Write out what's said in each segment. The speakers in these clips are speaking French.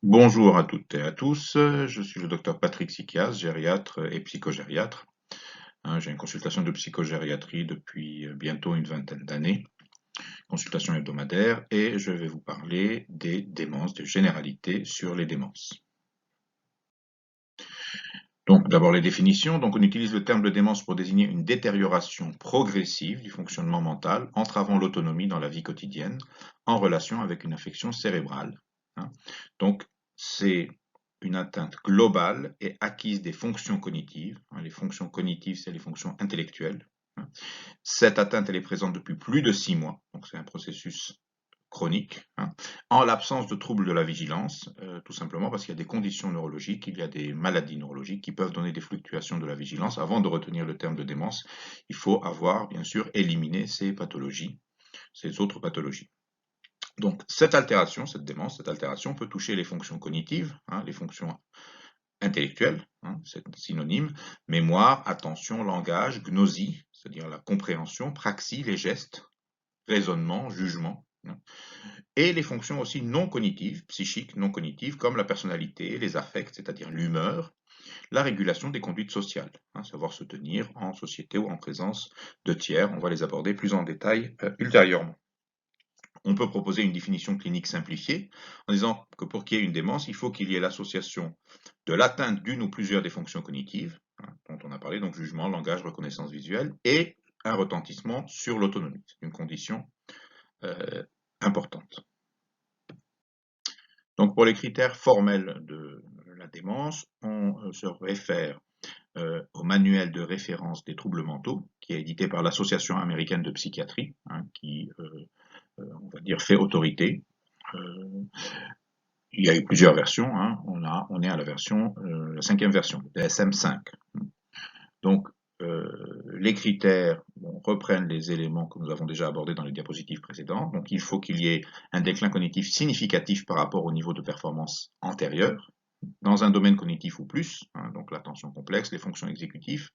Bonjour à toutes et à tous, je suis le docteur Patrick Sikias, gériatre et psychogériatre. J'ai une consultation de psychogériatrie depuis bientôt une vingtaine d'années, consultation hebdomadaire, et je vais vous parler des démences, des généralités sur les démences. Donc d'abord les définitions. Donc on utilise le terme de démence pour désigner une détérioration progressive du fonctionnement mental, entravant l'autonomie dans la vie quotidienne, en relation avec une affection cérébrale. Donc c'est une atteinte globale et acquise des fonctions cognitives. Les fonctions cognitives, c'est les fonctions intellectuelles. Cette atteinte, elle est présente depuis plus de 6 mois, donc c'est un processus chronique, en l'absence de troubles de la vigilance, tout simplement parce qu'il y a des conditions neurologiques, il y a des maladies neurologiques qui peuvent donner des fluctuations de la vigilance. Avant de retenir le terme de démence, il faut avoir, bien sûr, éliminé ces pathologies, ces autres pathologies. Donc, cette altération, cette démence, cette altération peut toucher les fonctions cognitives, les fonctions intellectuelles, c'est synonyme, mémoire, attention, langage, gnosie, c'est-à-dire la compréhension, praxie, les gestes, raisonnement, jugement, et les fonctions aussi non cognitives, psychiques non cognitives, comme la personnalité, les affects, c'est-à-dire l'humeur, la régulation des conduites sociales, savoir se tenir en société ou en présence de tiers. On va les aborder plus en détail ultérieurement. On peut proposer une définition clinique simplifiée en disant que pour qu'il y ait une démence, il faut qu'il y ait l'association de l'atteinte d'une ou plusieurs des fonctions cognitives, dont on a parlé, donc jugement, langage, reconnaissance visuelle, et un retentissement sur l'autonomie. C'est une condition importante. Donc pour les critères formels de la démence, on se réfère au manuel de référence des troubles mentaux, qui est édité par l'Association américaine de psychiatrie, qui, on va dire, fait autorité. Il y a eu plusieurs versions, on est à la version, la 5e version, DSM-5. Donc, les critères reprennent les éléments que nous avons déjà abordés dans les diapositives précédentes. Donc, il faut qu'il y ait un déclin cognitif significatif par rapport au niveau de performance antérieur, dans un domaine cognitif ou plus, donc l'attention complexe, les fonctions exécutives.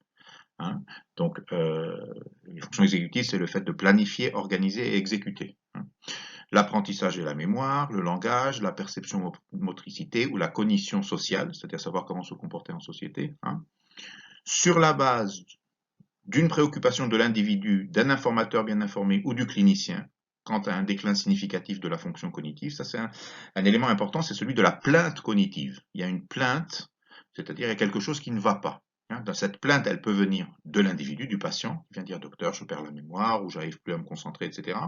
Donc, les fonctions exécutives, c'est le fait de planifier, organiser et exécuter. L'apprentissage et la mémoire, le langage, la perception motricité ou la cognition sociale, c'est-à-dire savoir comment se comporter en société, sur la base d'une préoccupation de l'individu, d'un informateur bien informé ou du clinicien, quant à un déclin significatif de la fonction cognitive. Ça, c'est un élément important, c'est celui de la plainte cognitive. Il y a une plainte, c'est-à-dire il y a quelque chose qui ne va pas. Dans cette plainte, elle peut venir de l'individu, du patient, qui vient dire docteur, je perds la mémoire, ou j'arrive plus à me concentrer, etc.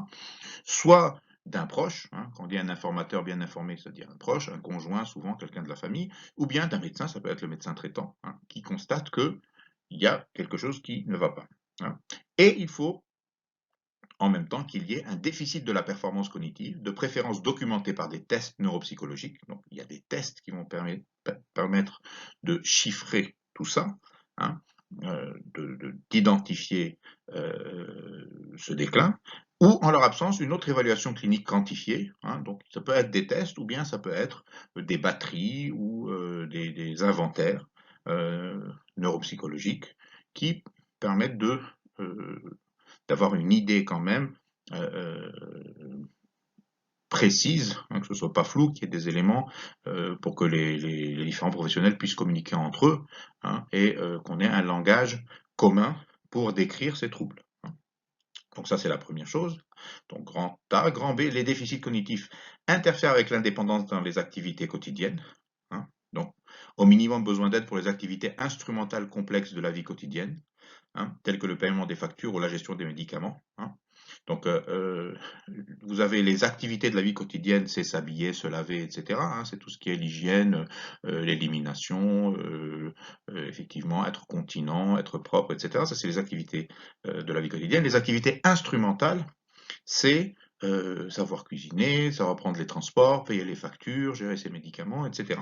Soit d'un proche, quand on dit un informateur bien informé, c'est-à-dire un proche, un conjoint, souvent quelqu'un de la famille, ou bien d'un médecin, ça peut être le médecin traitant, qui constate qu'il y a quelque chose qui ne va pas. Et il faut en même temps qu'il y ait un déficit de la performance cognitive, de préférence documenté par des tests neuropsychologiques. Donc il y a des tests qui vont permettre de chiffrer tout ça, d'identifier ce déclin, ou en leur absence, une autre évaluation clinique quantifiée. Donc ça peut être des tests, ou bien ça peut être des batteries ou des inventaires neuropsychologiques qui permettent d'avoir une idée quand même précise, que ce soit pas flou, qu'il y ait des éléments pour que les différents professionnels puissent communiquer entre eux, et qu'on ait un langage commun pour décrire ces troubles. Donc ça, c'est la première chose. Donc grand A, grand B, les déficits cognitifs interfèrent avec l'indépendance dans les activités quotidiennes. Donc au minimum besoin d'aide pour les activités instrumentales complexes de la vie quotidienne, telles que le paiement des factures ou la gestion des médicaments. Donc, vous avez les activités de la vie quotidienne, c'est s'habiller, se laver, etc. C'est tout ce qui est l'hygiène, l'élimination, effectivement, être continent, être propre, etc. Ça, c'est les activités de la vie quotidienne. Les activités instrumentales, c'est savoir cuisiner, savoir prendre les transports, payer les factures, gérer ses médicaments, etc.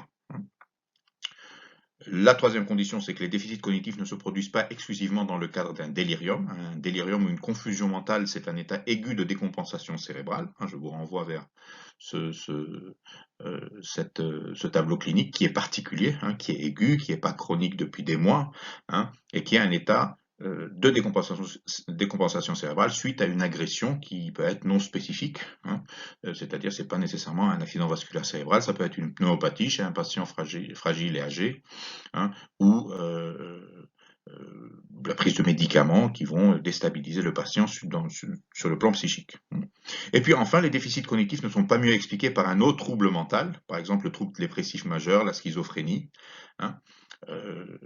La troisième condition, c'est que les déficits cognitifs ne se produisent pas exclusivement dans le cadre d'un délirium. Un délirium ou une confusion mentale, c'est un état aigu de décompensation cérébrale. Je vous renvoie vers ce tableau clinique qui est particulier, qui est aigu, qui n'est pas chronique depuis des mois, et qui est un état de décompensation cérébrale suite à une agression qui peut être non spécifique, hein. C'est-à-dire c'est pas nécessairement un accident vasculaire cérébral, ça peut être une pneumopathie chez un patient fragile et âgé, hein, ou la prise de médicaments qui vont déstabiliser le patient sur le plan psychique. Et puis enfin, les déficits cognitifs ne sont pas mieux expliqués par un autre trouble mental, par exemple le trouble dépressif majeur, la schizophrénie, hein. Euh,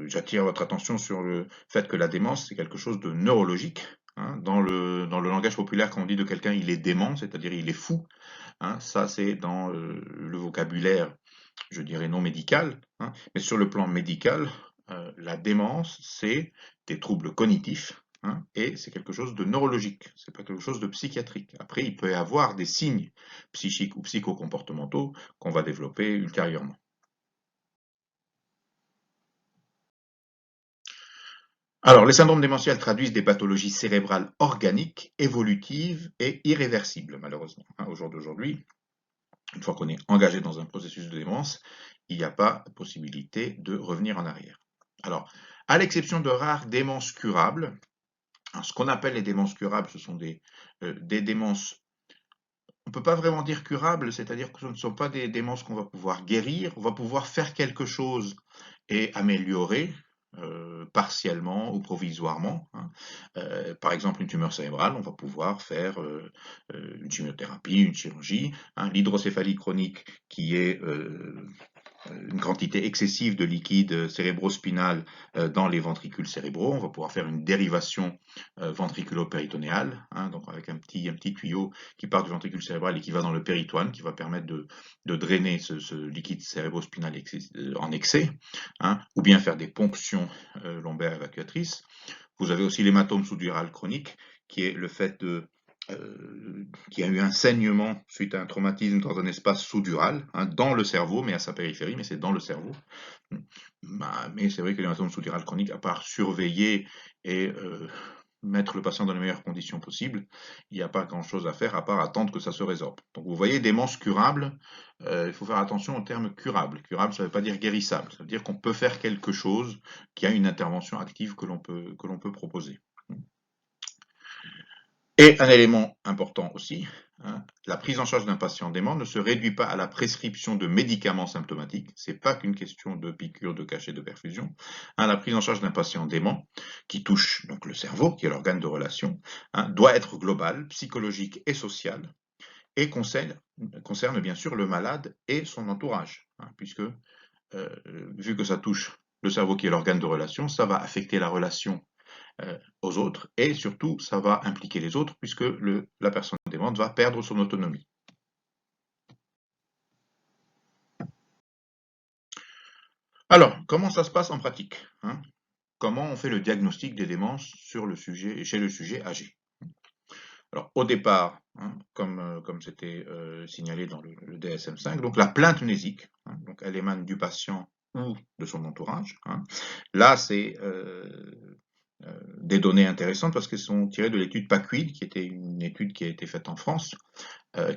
J'attire votre attention sur le fait que la démence, c'est quelque chose de neurologique, hein. Dans le langage populaire, quand on dit de quelqu'un il est dément, c'est-à-dire il est fou, hein, ça c'est dans le vocabulaire, je dirais non médical, hein. Mais sur le plan médical, la démence, c'est des troubles cognitifs, hein, et c'est quelque chose de neurologique, c'est pas quelque chose de psychiatrique. Après, il peut y avoir des signes psychiques ou psychocomportementaux qu'on va développer ultérieurement. Alors, les syndromes démentiels traduisent des pathologies cérébrales organiques, évolutives et irréversibles, malheureusement, hein. Au jour d'aujourd'hui, une fois qu'on est engagé dans un processus de démence, il n'y a pas possibilité de revenir en arrière. Alors, à l'exception de rares démences curables, hein, ce qu'on appelle les démences curables, ce sont des démences, on ne peut pas vraiment dire curables, c'est-à-dire que ce ne sont pas des démences qu'on va pouvoir guérir, on va pouvoir faire quelque chose et améliorer, partiellement ou provisoirement, hein. Par exemple, une tumeur cérébrale, on va pouvoir faire une chimiothérapie, une chirurgie, hein. L'hydrocéphalie chronique, qui est une quantité excessive de liquide cérébrospinal dans les ventricules cérébraux. On va pouvoir faire une dérivation ventriculo-péritonéale, hein, donc avec un petit tuyau qui part du ventricule cérébral et qui va dans le péritoine, qui va permettre de drainer ce liquide cérébrospinal en excès, hein, ou bien faire des ponctions lombaires évacuatrices. Vous avez aussi l'hématome sous-dural chronique, qui est le fait qu'il y a eu un saignement suite à un traumatisme dans un espace sous-dural, hein, dans le cerveau, mais à sa périphérie, mais c'est dans le cerveau. Mais c'est vrai que l'hématome sous-dural chronique, à part surveiller et mettre le patient dans les meilleures conditions possibles, il n'y a pas grand-chose à faire à part attendre que ça se résorbe. Donc vous voyez, démence curable, il faut faire attention au terme curable. Curable, ça ne veut pas dire guérissable, ça veut dire qu'on peut faire quelque chose, qu'il y a une intervention active que l'on peut proposer. Et un élément important aussi, hein, la prise en charge d'un patient dément ne se réduit pas à la prescription de médicaments symptomatiques, c'est pas qu'une question de piqûre, de cachet, de perfusion, hein. La prise en charge d'un patient dément, qui touche donc le cerveau, qui est l'organe de relation, hein, doit être globale, psychologique et sociale, et concerne bien sûr le malade et son entourage, hein, puisque vu que ça touche le cerveau qui est l'organe de relation, ça va affecter la relation aux autres, et surtout, ça va impliquer les autres, puisque la personne démente va perdre son autonomie. Alors, comment ça se passe en pratique, hein? Comment on fait le diagnostic des démences chez le sujet âgé? Alors, au départ, hein, comme c'était signalé dans le DSM-5, donc la plainte mnésique, hein, donc elle émane du patient ou de son entourage, hein. Là, c'est des données intéressantes parce qu'elles sont tirées de l'étude PACUID, qui était une étude qui a été faite en France,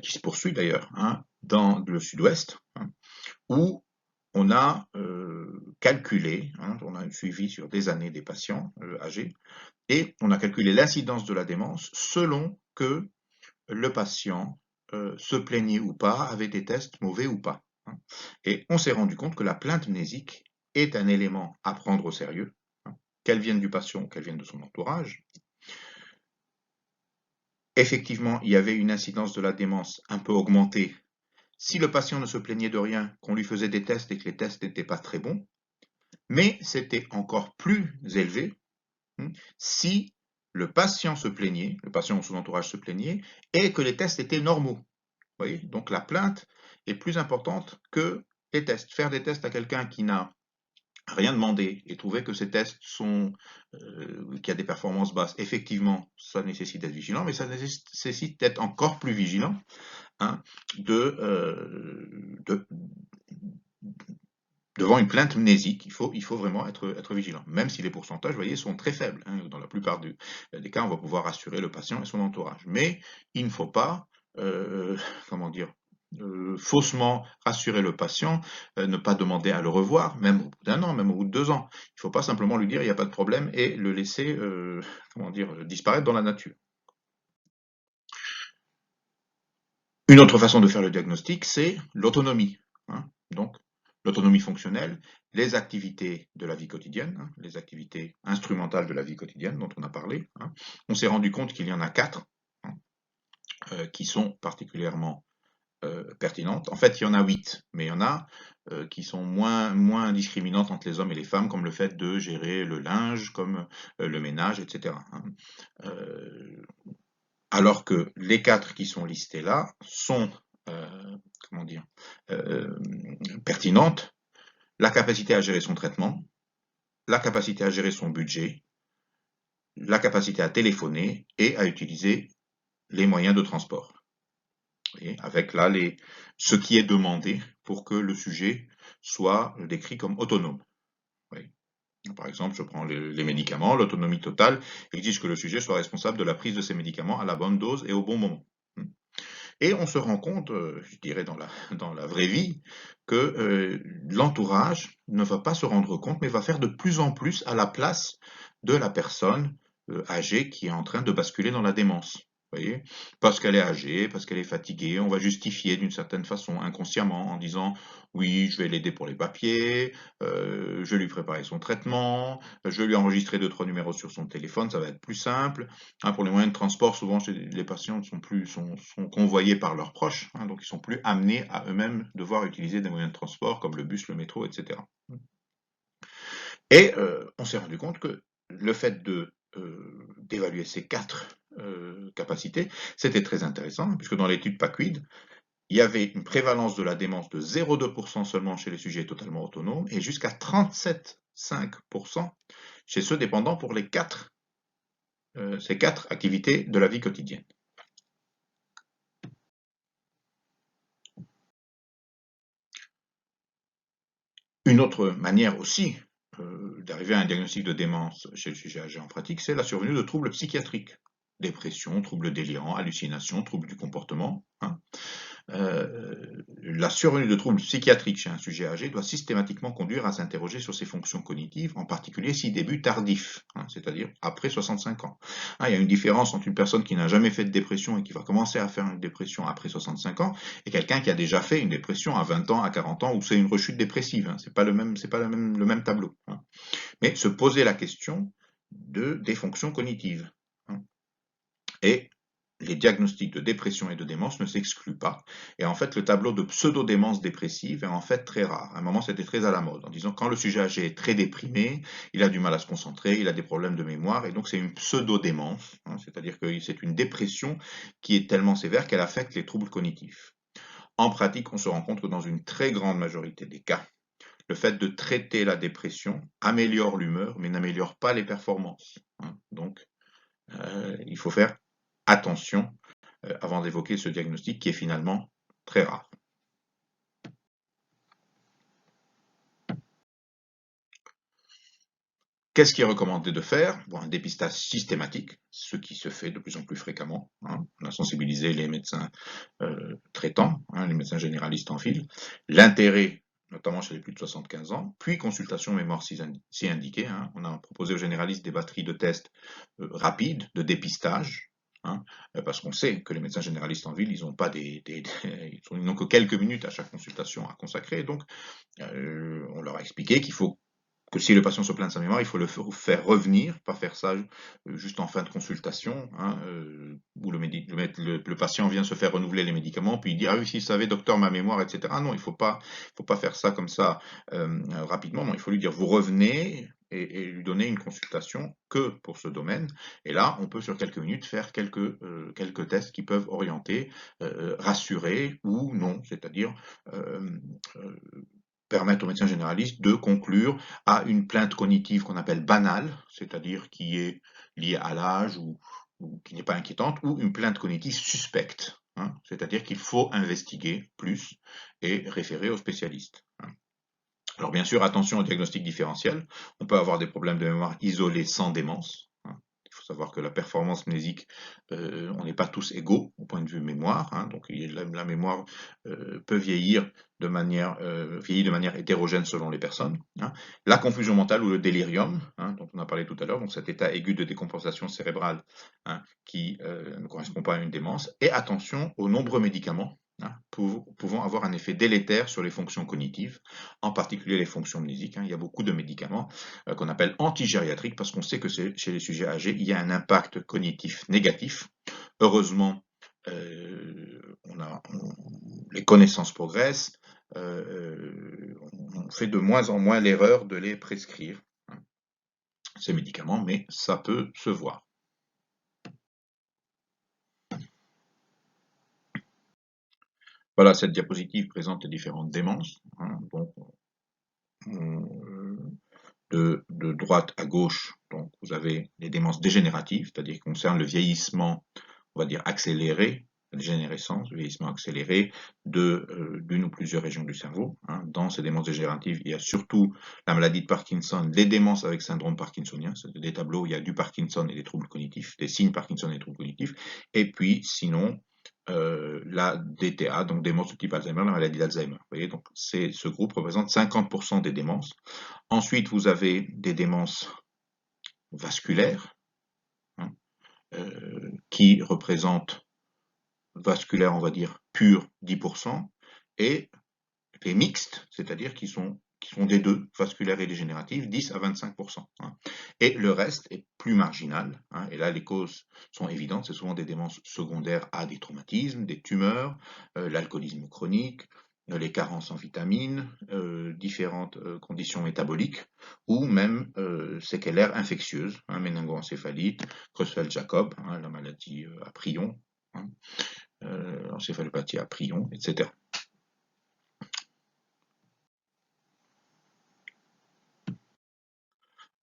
qui se poursuit d'ailleurs, hein, dans le sud-ouest, hein, où on a calculé, hein, on a suivi sur des années des patients âgés, et on a calculé l'incidence de la démence selon que le patient se plaignait ou pas, avait des tests mauvais ou pas, hein. Et on s'est rendu compte que la plainte mnésique est un élément à prendre au sérieux, hein, qu'elle vienne du patient ou qu'elle vienne de son entourage. Effectivement, il y avait une incidence de la démence un peu augmentée si le patient ne se plaignait de rien, qu'on lui faisait des tests et que les tests n'étaient pas très bons, mais c'était encore plus élevé si le patient se plaignait, le patient ou son entourage se plaignait, et que les tests étaient normaux. Vous voyez, donc la plainte est plus importante que les tests. Faire des tests à quelqu'un qui n'a rien demandé et trouver que ces tests sont, qu'il y a des performances basses, effectivement, ça nécessite d'être vigilant, mais ça nécessite d'être encore plus vigilant, hein, devant une plainte mnésique. Il faut vraiment être vigilant, même si les pourcentages, vous voyez, sont très faibles, hein. Dans la plupart des cas, on va pouvoir assurer le patient et son entourage. Mais il ne faut pas, comment dire, faussement rassurer le patient, ne pas demander à le revoir, même au bout d'un an, même au bout de 2 ans. Il ne faut pas simplement lui dire: «Il n'y a pas de problème» et le laisser, comment dire? Disparaître dans la nature. Une autre façon de faire le diagnostic, c'est l'autonomie, hein. Donc, l'autonomie fonctionnelle, les activités de la vie quotidienne, hein, les activités instrumentales de la vie quotidienne dont on a parlé, hein. On s'est rendu compte qu'il y en a 4, hein, qui sont particulièrement pertinentes. En fait, il y en a 8, mais il y en a qui sont moins discriminantes entre les hommes et les femmes, comme le fait de gérer le linge, comme le ménage, etc., hein. Euh, alors que les 4 qui sont listés là sont, comment dire, euh, pertinentes. La capacité à gérer son traitement, la capacité à gérer son budget, la capacité à téléphoner et à utiliser les moyens de transport. Et avec là ce qui est demandé pour que le sujet soit décrit comme autonome. Oui. Par exemple, je prends les médicaments, l'autonomie totale exige que le sujet soit responsable de la prise de ces médicaments à la bonne dose et au bon moment. Et on se rend compte, je dirais dans la vraie vie, que l'entourage ne va pas se rendre compte, mais va faire de plus en plus à la place de la personne âgée qui est en train de basculer dans la démence. Vous voyez? Parce qu'elle est âgée, parce qu'elle est fatiguée, on va justifier d'une certaine façon, inconsciemment, en disant oui, je vais l'aider pour les papiers, je vais lui préparer son traitement, je vais lui enregistrer 2-3 numéros sur son téléphone, ça va être plus simple. Hein, pour les moyens de transport, souvent les patients sont convoyés par leurs proches, hein, donc ils sont plus amenés à eux-mêmes devoir utiliser des moyens de transport comme le bus, le métro, etc. Et on s'est rendu compte que le fait d'évaluer ces 4 capacités, c'était très intéressant, puisque dans l'étude PACUID, il y avait une prévalence de la démence de 0,2% seulement chez les sujets totalement autonomes et jusqu'à 37,5% chez ceux dépendants pour ces 4 activités de la vie quotidienne. Une autre manière aussi d'arriver à un diagnostic de démence chez le sujet âgé en pratique, c'est la survenue de troubles psychiatriques. Dépression, troubles délirants, hallucinations, troubles du comportement, hein. La survenue de troubles psychiatriques chez un sujet âgé doit systématiquement conduire à s'interroger sur ses fonctions cognitives, en particulier si début tardif, hein, c'est-à-dire après 65 ans. Hein, il y a une différence entre une personne qui n'a jamais fait de dépression et qui va commencer à faire une dépression après 65 ans et quelqu'un qui a déjà fait une dépression à 20 ans, à 40 ans, où c'est une rechute dépressive. Hein, c'est pas le même tableau. Hein. Mais se poser la question des fonctions cognitives. Hein. Et les diagnostics de dépression et de démence ne s'excluent pas. Et en fait, le tableau de pseudo-démence dépressive est en fait très rare. À un moment, c'était très à la mode, en disant quand le sujet âgé est très déprimé, il a du mal à se concentrer, il a des problèmes de mémoire, et donc c'est une pseudo-démence, hein, c'est-à-dire que c'est une dépression qui est tellement sévère qu'elle affecte les troubles cognitifs. En pratique, on se rend compte que dans une très grande majorité des cas, le fait de traiter la dépression améliore l'humeur, mais n'améliore pas les performances. Hein. Donc, il faut faire attention avant d'évoquer ce diagnostic qui est finalement très rare. Qu'est-ce qui est recommandé de faire? Bon, un dépistage systématique, ce qui se fait de plus en plus fréquemment. Hein. On a sensibilisé les médecins traitants, hein, les médecins généralistes en ville. L'intérêt, notamment chez les plus de 75 ans, puis consultation mémoire si indiqué. Hein. On a proposé aux généralistes des batteries de tests rapides, de dépistage, hein, parce qu'on sait que les médecins généralistes en ville, ils n'ont pas ils n'ont que quelques minutes à chaque consultation à consacrer. Donc, on leur a expliqué qu'il faut que si le patient se plaint de sa mémoire, il faut le faire revenir, pas faire ça juste en fin de consultation, hein, où le patient vient se faire renouveler les médicaments, puis il dit ah oui, si vous savez docteur ma mémoire, etc. Ah non, il faut pas faire ça comme ça rapidement. Non, il faut lui dire vous revenez et lui donner une consultation que pour ce domaine. Et là, on peut sur quelques minutes faire quelques tests qui peuvent orienter, rassurer ou non, c'est-à-dire euh, euh, permettre au médecin généraliste de conclure à une plainte cognitive qu'on appelle banale, c'est-à-dire qui est liée à l'âge ou qui n'est pas inquiétante, ou une plainte cognitive suspecte, hein, c'est-à-dire qu'il faut investiguer plus et référer au spécialiste. Hein. Alors bien sûr, attention au diagnostic différentiel, on peut avoir des problèmes de mémoire isolés sans démence. Hein. faut savoir que la performance mnésique, on n'est pas tous égaux au point de vue mémoire, hein, donc la mémoire peut vieillir de manière hétérogène selon les personnes, hein. La confusion mentale ou le délirium, hein, dont on a parlé tout à l'heure, donc cet état aigu de décompensation cérébrale, hein, qui ne correspond pas à une démence, et attention aux nombreux médicaments, hein, pouvant avoir un effet délétère sur les fonctions cognitives, en particulier les fonctions mnésiques, hein. Il y a beaucoup de médicaments qu'on appelle antigériatriques parce qu'on sait que chez les sujets âgés, il y a un impact cognitif négatif. Heureusement, les connaissances progressent, on fait de moins en moins l'erreur de les prescrire, hein, ces médicaments, mais ça peut se voir. Voilà, cette diapositive présente les différentes démences, hein, donc, de droite à gauche, donc vous avez les démences dégénératives, c'est-à-dire qui concernent le vieillissement, on va dire accéléré, la dégénérescence, le vieillissement accéléré d'une ou plusieurs régions du cerveau, hein. Dans ces démences dégénératives, il y a surtout la maladie de Parkinson, les démences avec syndrome parkinsonien, c'est des tableaux où il y a du Parkinson et des troubles cognitifs, des signes Parkinson et des troubles cognitifs, et puis sinon la DTA, donc démence de type Alzheimer, la maladie d'Alzheimer. Vous voyez, donc ce groupe représente 50% des démences. Ensuite, vous avez des démences vasculaires, hein, qui représentent, vasculaires, on va dire, pur 10%, et les mixtes, c'est-à-dire qui sont des deux, vasculaires et dégénératives, 10 à 25%. Hein. Et le reste est plus marginal, hein, et là les causes sont évidentes, c'est souvent des démences secondaires à des traumatismes, des tumeurs, l'alcoolisme chronique, les carences en vitamines, différentes conditions métaboliques, ou même séquelaires infectieuses, hein, méningoencéphalite, Creutzfeldt-Jakob, hein, la maladie à prions, hein, encéphalopathie à prions, etc.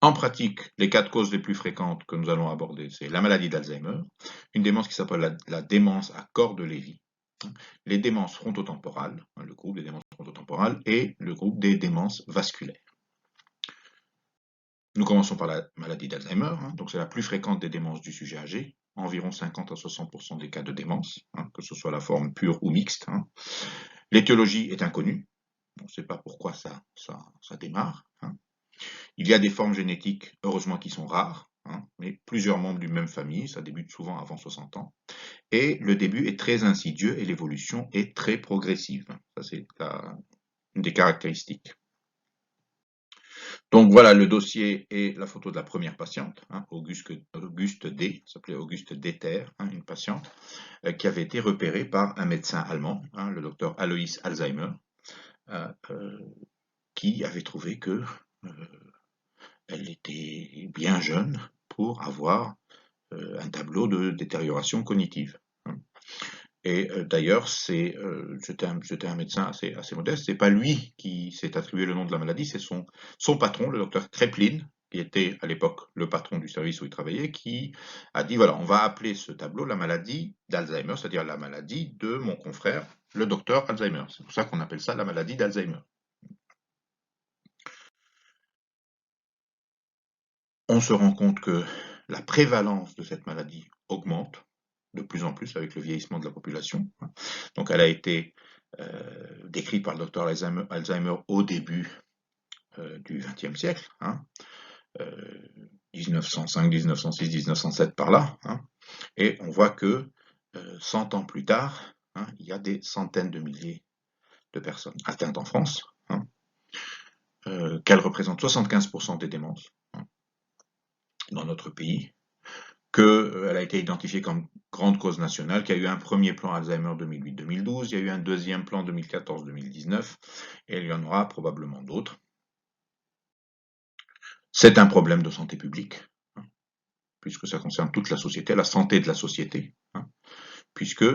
En pratique, les 4 causes les plus fréquentes que nous allons aborder, c'est la maladie d'Alzheimer, une démence qui s'appelle la démence à corps de Lévy, les démences frontotemporales, hein, le groupe des démences frontotemporales, et le groupe des démences vasculaires. Nous commençons par la maladie d'Alzheimer, hein, donc c'est la plus fréquente des démences du sujet âgé, environ 50 à 60% des cas de démence, hein, que ce soit la forme pure ou mixte. Hein. L'étiologie est inconnue, on ne sait pas pourquoi ça démarre. Hein. Il y a des formes génétiques, heureusement, qui sont rares, hein, mais plusieurs membres d'une même famille, ça débute souvent avant 60 ans. Et le début est très insidieux et l'évolution est très progressive. Ça, c'est une des caractéristiques. Donc voilà le dossier et la photo de la première patiente, hein, Auguste D, s'appelait Auguste Deter, hein, une patiente qui avait été repérée par un médecin allemand, hein, le docteur Alois Alzheimer, qui avait trouvé que elle était bien jeune pour avoir un tableau de détérioration cognitive. Hein. Et d'ailleurs, c'était un médecin assez modeste. C'est pas lui qui s'est attribué le nom de la maladie, c'est son patron, le docteur Kreplin, qui était à l'époque le patron du service où il travaillait, qui a dit voilà, on va appeler ce tableau la maladie d'Alzheimer, c'est-à-dire la maladie de mon confrère, le docteur Alzheimer. C'est pour ça qu'on appelle ça la maladie d'Alzheimer. On se rend compte que la prévalence de cette maladie augmente de plus en plus avec le vieillissement de la population. Donc elle a été décrite par le docteur Alzheimer au début du XXe siècle, hein, 1905, 1906, 1907 par là, hein, et on voit que 100 ans plus tard, hein, il y a des centaines de milliers de personnes atteintes en France, hein, qu'elle représente 75% des démences, hein, dans notre pays, qu'elle a été identifiée comme grande cause nationale, qu'il y a eu un premier plan Alzheimer 2008-2012, il y a eu un deuxième plan 2014-2019, et il y en aura probablement d'autres. C'est un problème de santé publique, hein, puisque ça concerne toute la société, la santé de la société, hein, puisque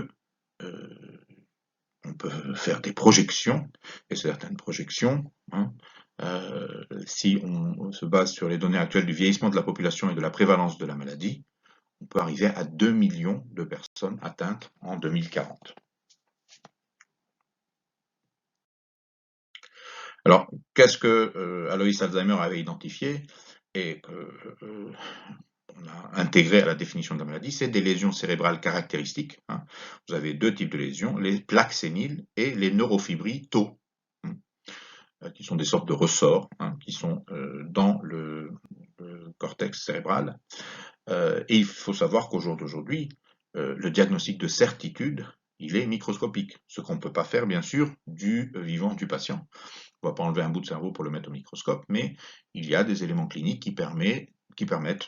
on peut faire des projections, et certaines projections, hein, si on se base sur les données actuelles du vieillissement de la population et de la prévalence de la maladie, on peut arriver à 2 millions de personnes atteintes en 2040. Alors, qu'est-ce que Alois Alzheimer avait identifié et que on a intégré à la définition de la maladie, c'est des lésions cérébrales caractéristiques. Vous avez deux types de lésions, les plaques séniles et les neurofibrilles tau, qui sont des sortes de ressorts qui sont dans le cortex cérébral. Et il faut savoir qu'au jour d'aujourd'hui, le diagnostic de certitude, il est microscopique, ce qu'on ne peut pas faire bien sûr du vivant du patient. On ne va pas enlever un bout de cerveau pour le mettre au microscope, mais il y a des éléments cliniques qui permettent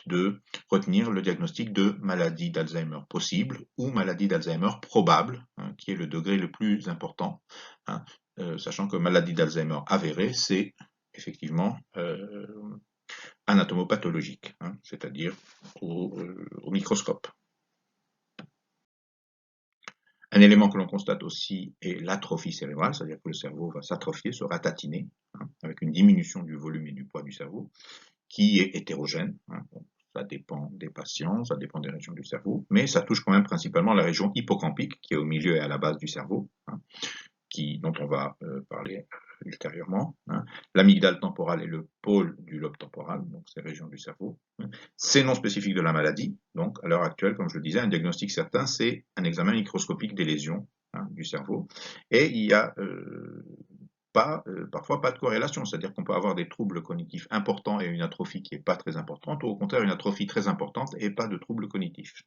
de retenir le diagnostic de maladie d'Alzheimer possible ou maladie d'Alzheimer probable, qui est le degré le plus important, sachant que maladie d'Alzheimer avérée, c'est effectivement anatomopathologique, c'est-à-dire au microscope. Un élément que l'on constate aussi est l'atrophie cérébrale, c'est-à-dire que le cerveau va s'atrophier, se ratatiner, avec une diminution du volume et du poids du cerveau, qui est hétérogène. Bon, ça dépend des patients, ça dépend des régions du cerveau, mais ça touche quand même principalement la région hippocampique, qui est au milieu et à la base du cerveau, dont on va parler ultérieurement. L'amygdale temporale est le pôle du lobe temporal, donc ces régions du cerveau. C'est non spécifique de la maladie, donc à l'heure actuelle, comme je le disais, un diagnostic certain, c'est un examen microscopique des lésions du cerveau, et il y a parfois pas de corrélation, c'est-à-dire qu'on peut avoir des troubles cognitifs importants et une atrophie qui n'est pas très importante, ou au contraire une atrophie très importante et pas de troubles cognitifs.